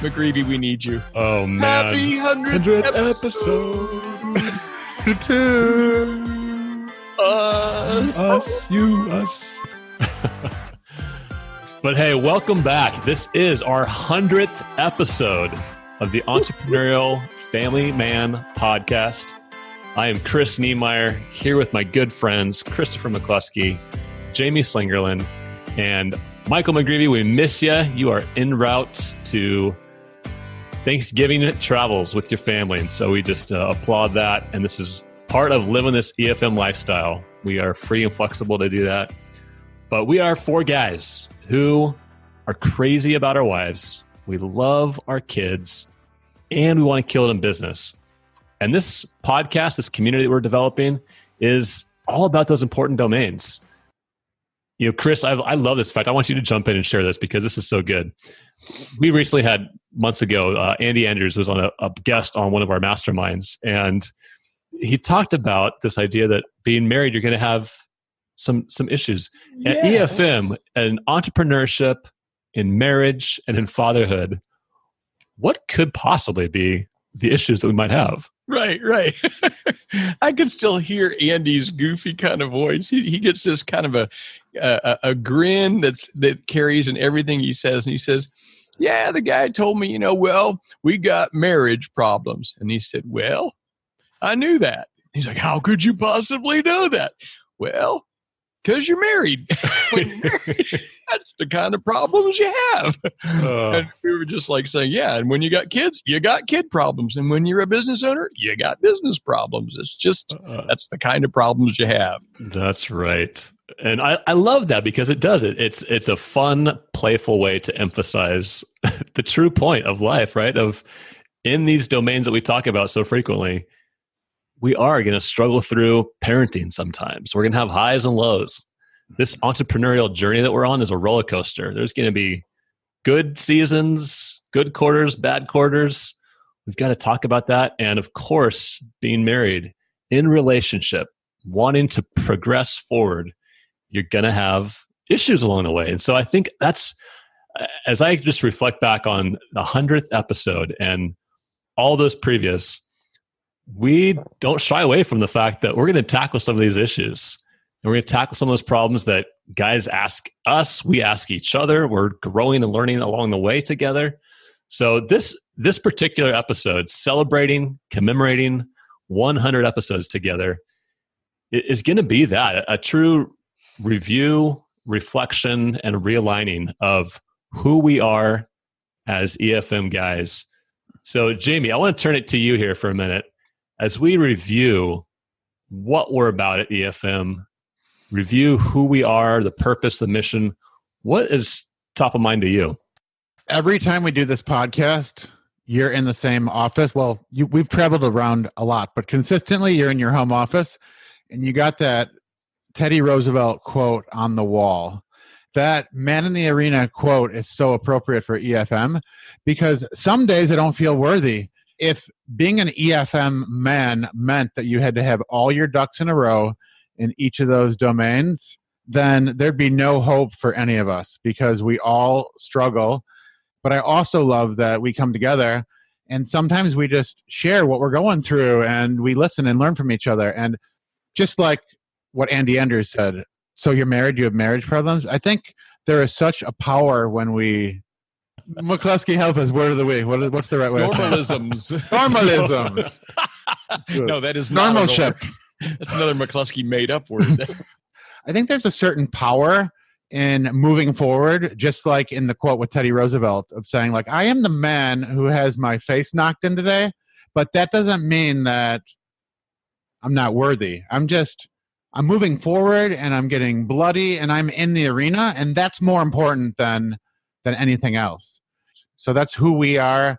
McGreevy, we need you. Oh, man. Happy 100th episode. To us, you, us. But hey, welcome back. This is our 100th episode of the Entrepreneurial Family Man podcast. I am Chris Niemeyer, here with my good friends, Christopher McCluskey, Jamie Slingerland, and Michael McGreevy. We miss you. You are en route to Thanksgiving travels with your family. And so we just applaud that. And this is part of living this EFM lifestyle. We are free and flexible to do that. But we are four guys who are crazy about our wives. We love our kids, and we want to kill it in business. And this podcast, this community that we're developing, is all about those important domains. You know, Chris, I love this fact. I want you to jump in and share this because this is so good. We recently had, months ago, Andy Andrews was on a guest on one of our masterminds, and he talked about this idea that being married, you're going to have some issues. Yes. At EFM, in entrepreneurship, in marriage, and in fatherhood, what could possibly be the issues that we might have? Right. I can still hear Andy's goofy kind of voice. He gets this kind of a grin that carries in everything he says. And he says, yeah, the guy told me, well, we got marriage problems. And he said, well, I knew that. He's like, how could you possibly know that? Well, because you're married. When you're married, that's the kind of problems you have. And we were just like saying, yeah, and when you got kids, you got kid problems. And when you're a business owner, you got business problems. It's just, that's the kind of problems you have. That's right. And I love that because it does it. It's a fun, playful way to emphasize the true point of life, right? Of in these domains that we talk about so frequently, we are going to struggle through parenting sometimes. We're going to have highs and lows. This entrepreneurial journey that we're on is a roller coaster. There's going to be good seasons, good quarters, bad quarters. We've got to talk about that. And of course, being married, in relationship, wanting to progress forward, you're going to have issues along the way. And so I think that's, as I just reflect back on the 100th episode and all those previous, we don't shy away from the fact that we're going to tackle some of these issues. And we're going to tackle some of those problems that guys ask us, we ask each other. We're growing and learning along the way together. So this particular episode, celebrating, commemorating 100 episodes together, is going to be that, a true review, reflection, and realigning of who we are as EFM guys. So Jamie, I want to turn it to you here for a minute. As we review what we're about at EFM, review who we are, the purpose, the mission, what is top of mind to you? Every time we do this podcast, you're in the same office. Well, we've traveled around a lot, but consistently you're in your home office, and you got that Teddy Roosevelt quote on the wall. That man in the arena quote is so appropriate for EFM because some days I don't feel worthy. If being an EFM man meant that you had to have all your ducks in a row in each of those domains, then there'd be no hope for any of us because we all struggle. But I also love that we come together and sometimes we just share what we're going through and we listen and learn from each other. And just like what Andy Andrews said, so you're married, you have marriage problems. I think there is such a power when we... McCluskey, help us. Word of the week. What's the right way? Normalisms. Normalisms. No, that is not normalship. That's another McCluskey made up word. I think there's a certain power in moving forward, just like in the quote with Teddy Roosevelt of saying, like, I am the man who has my face knocked in today, but that doesn't mean that I'm not worthy. I'm moving forward and I'm getting bloody and I'm in the arena, and that's more important than anything else. So that's who we are.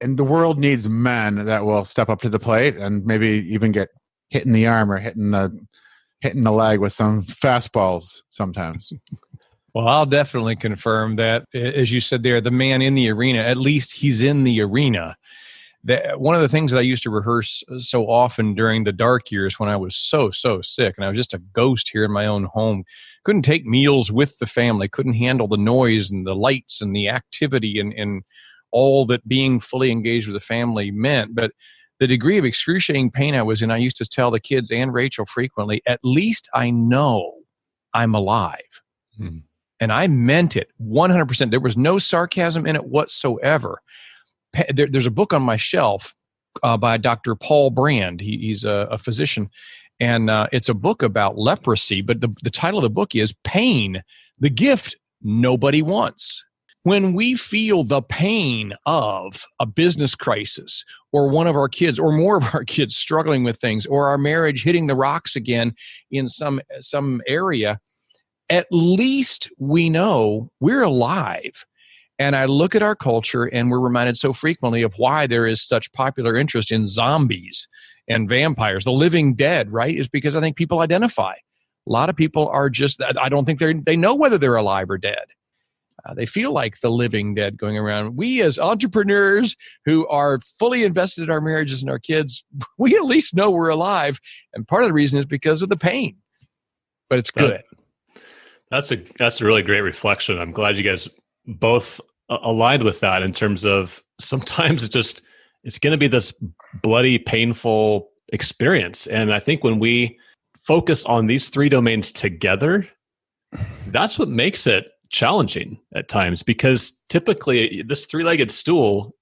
And the world needs men that will step up to the plate and maybe even get hit in the arm or hitting the leg with some fastballs sometimes. Well, I'll definitely confirm that, as you said there, the man in the arena, at least he's in the arena. One of the things that I used to rehearse so often during the dark years when I was so sick and I was just a ghost here in my own home, couldn't take meals with the family, couldn't handle the noise and the lights and the activity and all that being fully engaged with the family meant. But the degree of excruciating pain I was in, I used to tell the kids and Rachel frequently, at least I know I'm alive. Hmm. And I meant it 100%. There was no sarcasm in it whatsoever. There's a book on my shelf by Dr. Paul Brand. He's a physician. And it's a book about leprosy. But the title of the book is Pain, the Gift Nobody Wants. When we feel the pain of a business crisis, or one of our kids or more of our kids struggling with things, or our marriage hitting the rocks again in some area, at least we know we're alive. And I look at our culture and we're reminded so frequently of why there is such popular interest in zombies and vampires, the living dead, right? Is because I think people identify. A lot of people are just, I don't think they know whether they're alive or dead. They feel like the living dead going around. We as entrepreneurs who are fully invested in our marriages and our kids, we at least know we're alive. And part of the reason is because of the pain. But it's good. That's a really great reflection. I'm glad you guys both aligned with that in terms of sometimes it's going to be this bloody, painful experience. And I think when we focus on these three domains together, that's what makes it challenging at times, because typically this three-legged stool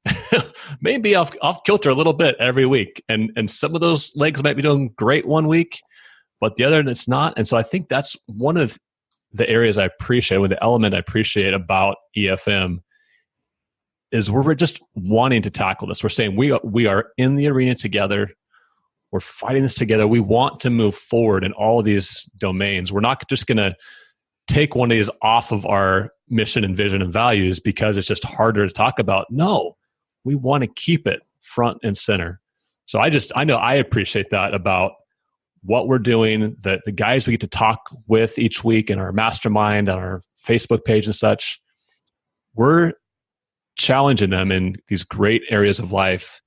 may be off kilter a little bit every week. And some of those legs might be doing great one week, but the other it's not. And so I think that's one of the areas I appreciate, or the element I appreciate about EFM, is we're just wanting to tackle this. We're saying we are in the arena together. We're fighting this together. We want to move forward in all of these domains. We're not just going to take one of these off of our mission and vision and values because it's just harder to talk about. No, we want to keep it front and center. So I know I appreciate that about what we're doing, the guys we get to talk with each week in our mastermind, on our Facebook page and such. We're challenging them in these great areas of life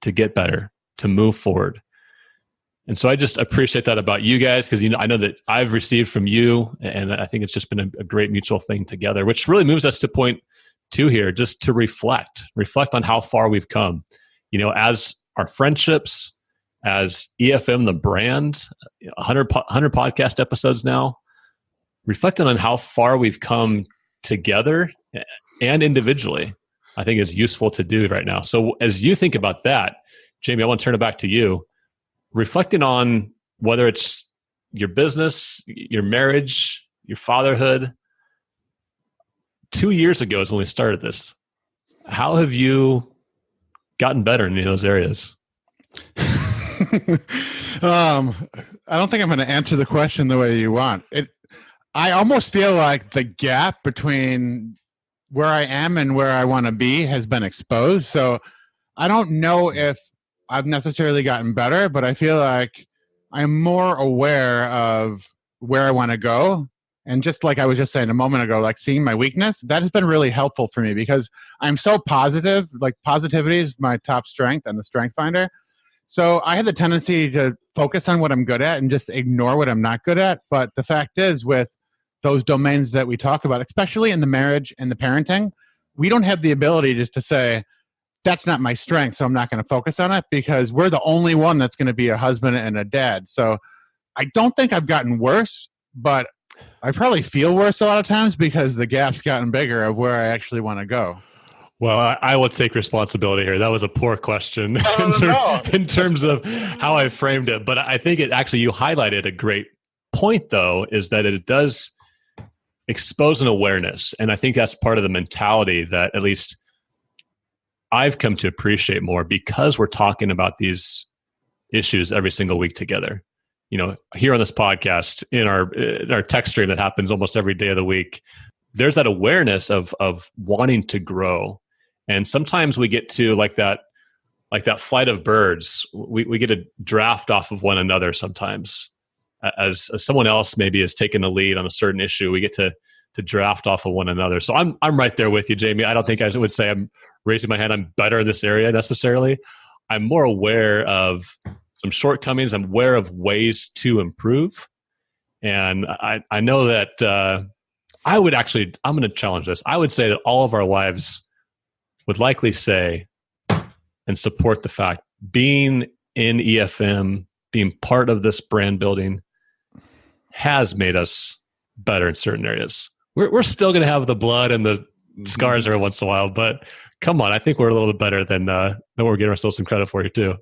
to get better, to move forward. And so I just appreciate that about you guys, because I know that I've received from you, and I think it's just been a great mutual thing together, which really moves us to point 2 here, just to reflect on how far we've come. As our friendships, as EFM, the brand, 100 podcast episodes now, reflecting on how far we've come together and individually, I think is useful to do right now. So as you think about that, Jamie, I want to turn it back to you. Reflecting on whether it's your business, your marriage, your fatherhood. 2 years ago is when we started this. How have you gotten better in any of those areas? I don't think I'm going to answer the question the way you want it. I almost feel like the gap between where I am and where I want to be has been exposed. So I don't know if I've necessarily gotten better, but I feel like I'm more aware of where I want to go. And just like I was just saying a moment ago, like seeing my weakness, that has been really helpful for me, because I'm so positive. Like positivity is my top strength and the strength finder. So I have the tendency to focus on what I'm good at and just ignore what I'm not good at. But the fact is, with those domains that we talk about, especially in the marriage and the parenting, we don't have the ability just to say, that's not my strength, so I'm not going to focus on it, because we're the only one that's going to be a husband and a dad. So I don't think I've gotten worse, but I probably feel worse a lot of times because the gap's gotten bigger of where I actually want to go. Well, I will take responsibility here. That was a poor question in terms of how I framed it. But I think you highlighted a great point, though, is that it does expose an awareness. And I think that's part of the mentality that at least I've come to appreciate more, because we're talking about these issues every single week together. Here on this podcast, in our text stream that happens almost every day of the week, there's that awareness of wanting to grow. And sometimes we get to like that flight of birds. We get a draft off of one another sometimes. As someone else maybe has taken the lead on a certain issue, we get to draft off of one another. So I'm right there with you, Jamie. I don't think I would say I'm raising my hand, I'm better in this area necessarily. I'm more aware of some shortcomings. I'm aware of ways to improve. And I know that I'm going to challenge this. I would say that all of our lives would likely say and support the fact being in EFM, being part of this brand building has made us better in certain areas. We're still going to have the blood and the scars every once in a while, but come on, I think we're a little bit better than we're giving ourselves some credit for here too.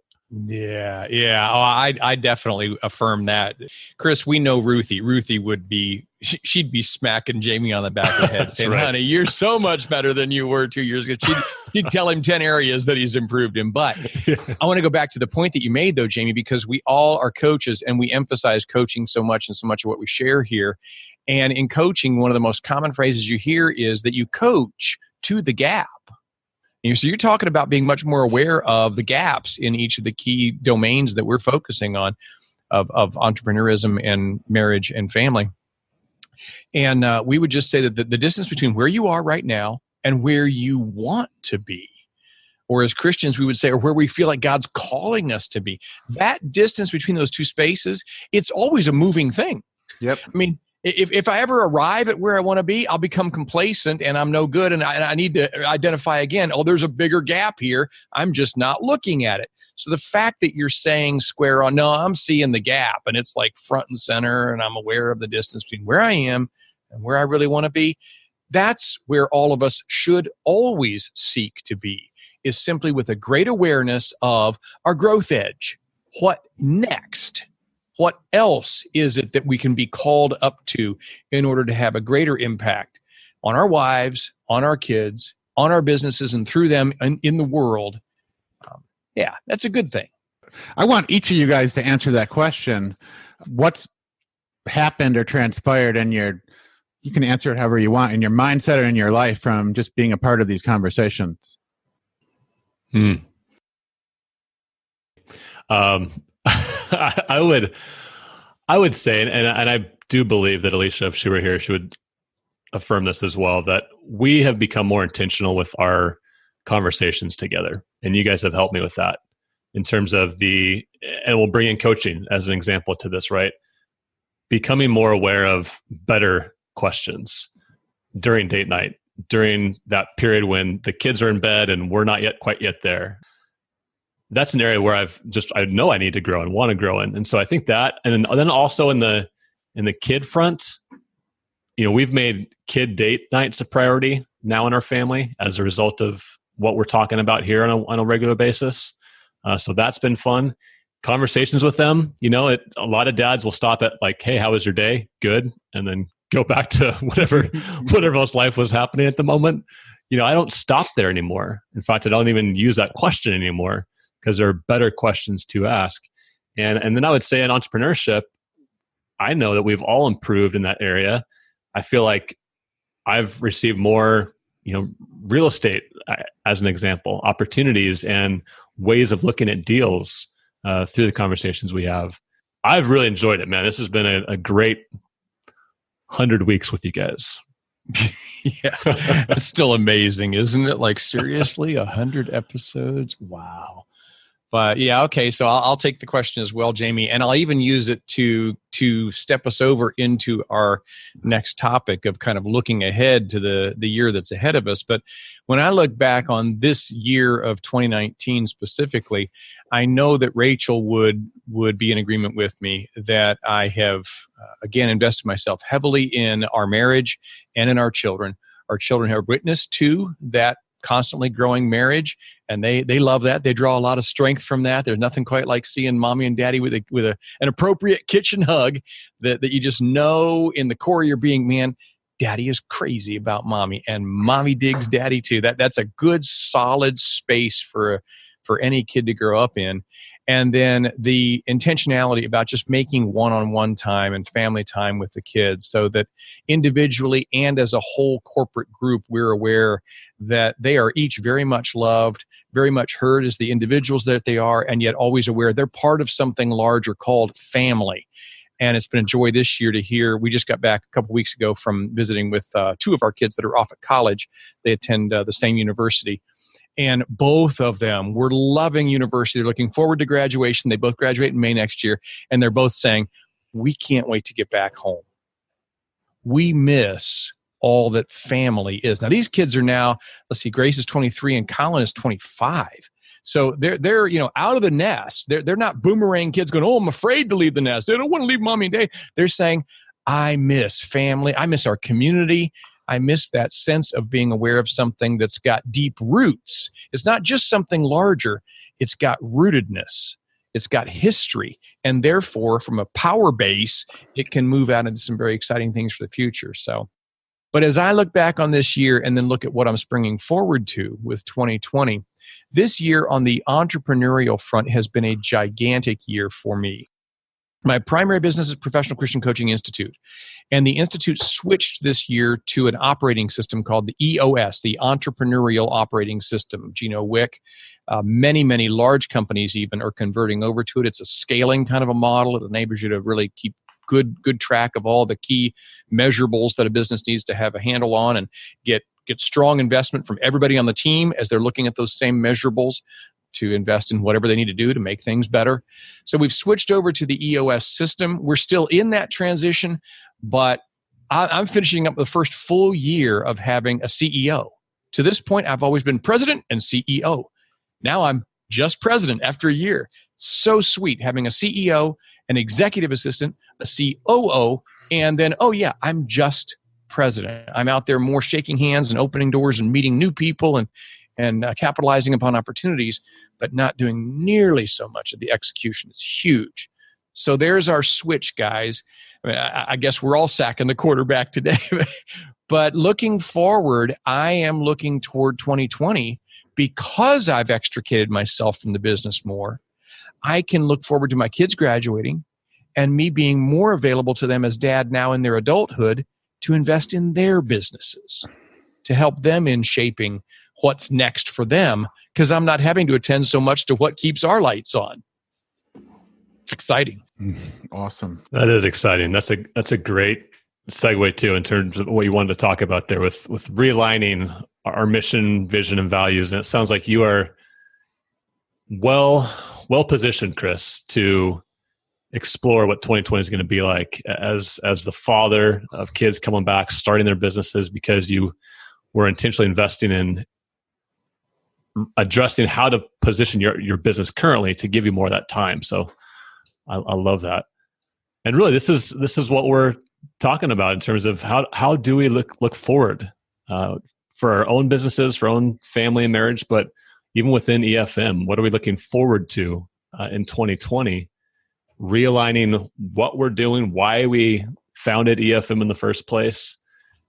Yeah. Oh, I definitely affirm that. Chris, we know Ruthie. Ruthie would be, she'd be smacking Jamie on the back of the head saying, right. Honey, you're so much better than you were 2 years ago. She'd tell him 10 areas that he's improved in. But I want to go back to the point that you made though, Jamie, because we all are coaches and we emphasize coaching so much and so much of what we share here. And in coaching, one of the most common phrases you hear is that you coach to the gap. So you're talking about being much more aware of the gaps in each of the key domains that we're focusing on of entrepreneurism and marriage and family. And we would just say that the distance between where you are right now and where you want to be, or as Christians, we would say, or where we feel like God's calling us to be, that distance between those two spaces, it's always a moving thing. Yep. I mean, if I ever arrive at where I want to be, I'll become complacent and I'm no good. And I need to identify again, oh, there's a bigger gap here. I'm just not looking at it. So the fact that you're saying square on, no, I'm seeing the gap and it's like front and center and I'm aware of the distance between where I am and where I really want to be. That's where all of us should always seek to be, is simply with a great awareness of our growth edge. What next? What else is it that we can be called up to in order to have a greater impact on our wives, on our kids, on our businesses, and through them in the world? Yeah, that's a good thing. I want each of you guys to answer that question. What's happened or transpired in you can answer it however you want, in your mindset or in your life from just being a part of these conversations? I would say, and I do believe that Alicia, if she were here, she would affirm this as well, that we have become more intentional with our conversations together. And you guys have helped me with that in terms of and we'll bring in coaching as an example to this, right? Becoming more aware of better questions during date night, during that period when the kids are in bed and we're not quite yet there. That's an area where I know I need to grow and want to grow in. And so I think that, and then also in the kid front, we've made kid date nights a priority now in our family as a result of what we're talking about here on a regular basis. So that's been fun. Conversations with them, a lot of dads will stop at like, hey, how was your day? Good. And then go back to whatever else life was happening at the moment. I don't stop there anymore. In fact, I don't even use that question anymore, because there are better questions to ask. And then I would say in entrepreneurship, I know that we've all improved in that area. I feel like I've received more, real estate as an example, opportunities and ways of looking at deals through the conversations we have. I've really enjoyed it, man. This has been a great 100 weeks with you guys. Yeah, that's still amazing, isn't it? Like, seriously, 100 episodes? Wow. But yeah, okay. So I'll take the question as well, Jamie, and I'll even use it to step us over into our next topic of kind of looking ahead to the year that's ahead of us. But when I look back on this year of 2019 specifically, I know that Rachel would be in agreement with me that I have again invested myself heavily in our marriage and in our children. Our children have witnessed to that constantly growing marriage, and they love that. They draw a lot of strength from that. There's nothing quite like seeing mommy and daddy with an appropriate kitchen hug that you just know in the core of your being, man, daddy is crazy about mommy, and mommy digs daddy too. That's a good solid space for any kid to grow up in. And then the intentionality about just making one-on-one time and family time with the kids, so that individually and as a whole corporate group, we're aware that they are each very much loved, very much heard as the individuals that they are, and yet always aware they're part of something larger called family. And it's been a joy this year to hear. We just got back a couple weeks ago from visiting with two of our kids that are off at college. They attend the same university. And both of them were loving university. They're looking forward to graduation. They both graduate in May next year. And they're both saying, we can't wait to get back home. We miss all that family is. Now, these kids are now, let's see, Grace is 23 and Colin is 25. So they're out of the nest. They're not boomerang kids going, oh, I'm afraid to leave the nest. They don't want to leave mommy and daddy. They're saying, I miss family. I miss our community. I miss that sense of being aware of something that's got deep roots. It's not just something larger. It's got rootedness. It's got history. And therefore, from a power base, it can move out into some very exciting things for the future. So, but as I look back on this year and then look at what I'm springing forward to with 2020, this year on the entrepreneurial front has been a gigantic year for me. My primary business is Professional Christian Coaching Institute. And the Institute switched this year to an operating system called the EOS, the Entrepreneurial Operating System. Gino Wick, many, many large companies even are converting over to it. It's a scaling kind of a model. It enables you to really keep good track of all the key measurables that a business needs to have a handle on and get strong investment from everybody on the team as they're looking at those same measurables to invest in whatever they need to do to make things better. So we've switched over to the EOS system. We're still in that transition, but I'm finishing up the first full year of having a CEO. To this point, I've always been president and CEO. Now I'm just president after a year. So sweet having a CEO, an executive assistant, a COO, and then, oh yeah, I'm just president. I'm out there more shaking hands and opening doors and meeting new people and capitalizing upon opportunities, but not doing nearly so much of the execution. It's huge. So there's our switch, guys. I mean, I guess we're all sacking the quarterback today. But looking forward, I am looking toward 2020 because I've extricated myself from the business more. I can look forward to my kids graduating and me being more available to them as dad now in their adulthood to invest in their businesses, to help them in shaping what's next for them, because I'm not having to attend so much to what keeps our lights on. It's exciting. Awesome. That is exciting. That's a great segue too, in terms of what you wanted to talk about there with realigning our mission, vision, and values. And it sounds like you are well positioned, Chris, to explore what 2020 is going to be like as the father of kids coming back, starting their businesses, because you were intentionally investing in addressing how to position your business currently to give you more of that time. So I love that. And really, this is what we're talking about in terms of how do we look forward for our own businesses, for our own family and marriage, but even within EFM, what are we looking forward to in 2020? Realigning what we're doing, why we founded EFM in the first place,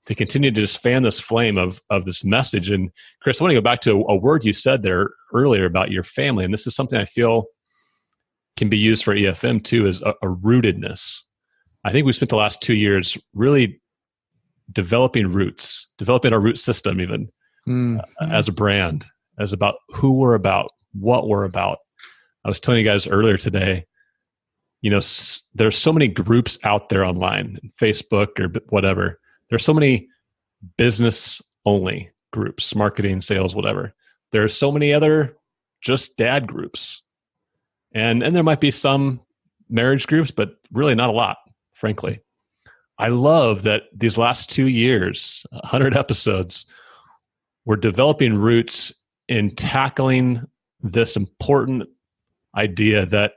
to continue to just fan this flame of this message. And Chris, I want to go back to a word you said there earlier about your family. And this is something I feel can be used for EFM too, is a rootedness. I think we spent the last 2 years really developing roots, developing our root system even as a brand, as about who we're about, what we're about. I was telling you guys earlier today, there's so many groups out there online, Facebook or whatever. There's so many business-only groups, marketing, sales, whatever. There are so many other just dad groups. And there might be some marriage groups, but really not a lot, frankly. I love that these last 2 years, 100 episodes, we're developing roots in tackling this important idea that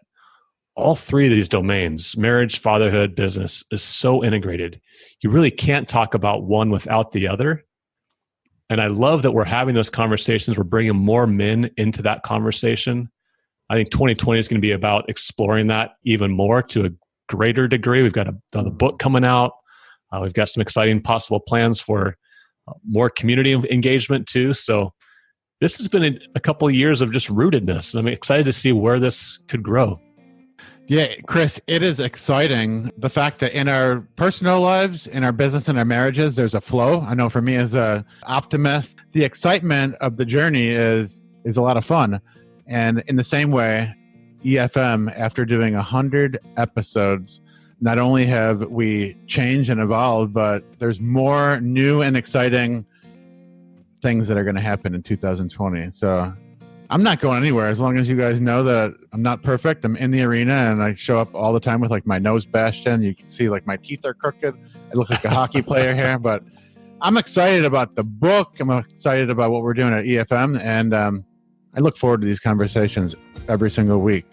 all three of these domains, marriage, fatherhood, business, is so integrated. You really can't talk about one without the other. And I love that we're having those conversations. We're bringing more men into that conversation. I think 2020 is going to be about exploring that even more to a greater degree. We've got another book coming out. We've got some exciting possible plans for more community engagement too. So this has been a couple of years of just rootedness. I'm excited to see where this could grow. Yeah, Chris, it is exciting. The fact that in our personal lives, in our business and our marriages, there's a flow. I know for me as an optimist, the excitement of the journey is a lot of fun. And in the same way, EFM, after doing 100 episodes, not only have we changed and evolved, but there's more new and exciting things that are going to happen in 2020. So I'm not going anywhere as long as you guys know that I'm not perfect. I'm in the arena and I show up all the time with like my nose bashed in. You can see like my teeth are crooked. I look like a hockey player here, but I'm excited about the book. I'm excited about what we're doing at EFM, and I look forward to these conversations every single week.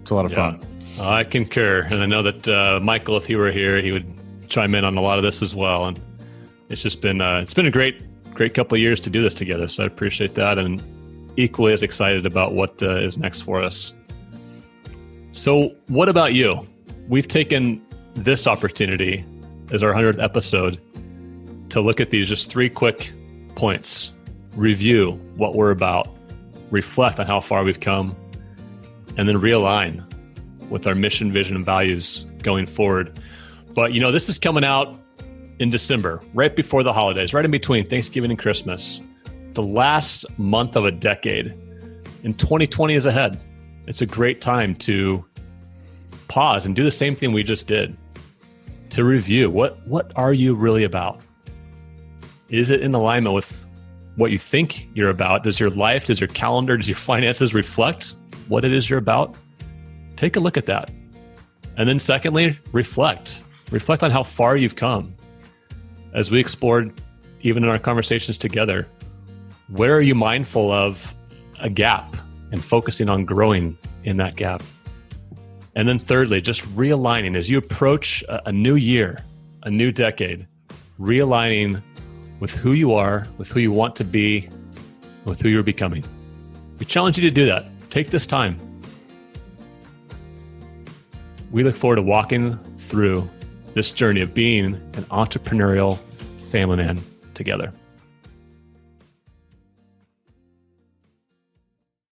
It's a lot of fun. I concur, and I know that Michael, if he were here, he would chime in on a lot of this as well. And it's just been a great couple of years to do this together. So I appreciate that, and equally as excited about what is next for us. So what about you? We've taken this opportunity as our 100th episode to look at these just 3 quick points, review what we're about, reflect on how far we've come, and then realign with our mission, vision, and values going forward. But this is coming out in December, right before the holidays, right in between Thanksgiving and Christmas, the last month of a decade, and 2020 is ahead. It's a great time to pause and do the same thing we just did, to review what are you really about? Is it in alignment with what you think you're about? Does your life, does your calendar, does your finances reflect what it is you're about? Take a look at that. And then secondly, reflect on how far you've come. As we explored, even in our conversations together, where are you mindful of a gap and focusing on growing in that gap? And then thirdly, just realigning as you approach a new year, a new decade, realigning with who you are, with who you want to be, with who you're becoming. We challenge you to do that. Take this time. We look forward to walking through this journey of being an entrepreneurial family man together.